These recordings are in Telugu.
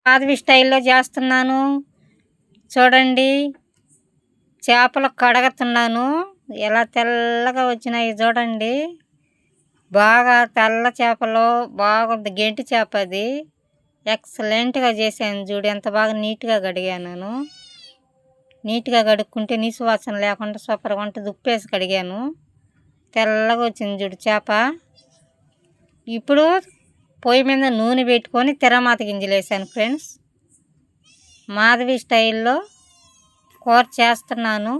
మాధవి స్టైల్లో చేస్తున్నాను చూడండి. చేపలు కడుగుతున్నాను. ఎలా తెల్లగా వచ్చినాయి చూడండి. బాగా తెల్ల చేపలు బాగుంది. గెంటి చేప అది. ఎక్సలెంట్గా చేశాను చూడు. ఎంత బాగా నీట్గా కడిగాను నేను. నీట్గా కడుక్కుంటే నీసు వాసన లేకుండా సూపర్గా ఉంటుంది. ఉప్పేసి కడిగాను. తెల్లగా వచ్చింది చూడు చేప. ఇప్పుడు పొయ్యి మీద నూనె పెట్టుకొని తిరమాత గింజలు వేసాను ఫ్రెండ్స్. మాధవి స్టైల్లో కూర చేస్తున్నాను.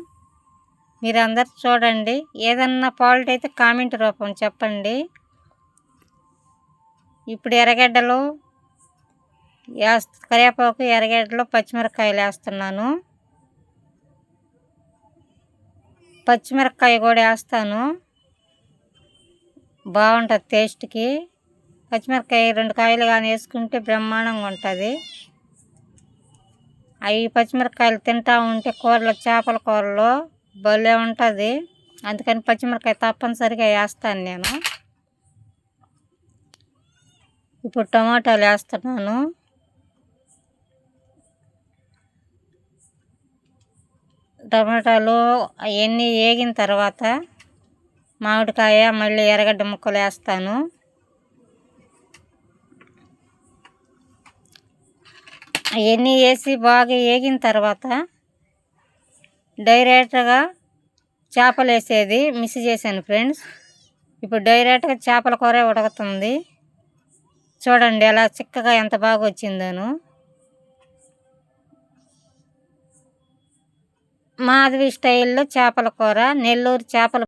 మీరందరూ చూడండి. ఏదన్నా ఫాల్ట్ అయితే కామెంట్ రూపం చెప్పండి. ఇప్పుడు ఎర్రగడ్డలు కరివేపాకు, ఎర్రగడ్డలు, పచ్చిమిరపకాయలు వేస్తున్నాను. పచ్చిమిరపకాయ కూడా వేస్తాను. బాగుంటుంది టేస్ట్కి. పచ్చిమిరపకాయ 2 కాయలు కానీ వేసుకుంటే బ్రహ్మాండంగా ఉంటుంది. అవి పచ్చిమిరపకాయలు తింటూ ఉంటే కూరలో, చేపల కూరలో భలే ఉంటుంది. అందుకని పచ్చిమిరపకాయ తప్పనిసరిగా వేస్తాను నేను. ఇప్పుడు టమాటాలు వేస్తున్నాను. టమాటాలు అవన్నీ వేగిన తర్వాత మామిడికాయ, మళ్ళీ ఎర్రగడ్డ ముక్కలు వేస్తాను. అవన్నీ వేసి బాగా వేగిన తర్వాత డైరెక్ట్గా చేపలు వేసేది మిక్స్ చేశాను ఫ్రెండ్స్. ఇప్పుడు డైరెక్ట్గా చేపల కూర ఉడుకుతుంది. చూడండి ఎలా చిక్కగా ఎంత బాగా వచ్చిందోను. మాధవి స్టైల్లో చేపల కూర, నెల్లూరు చేపల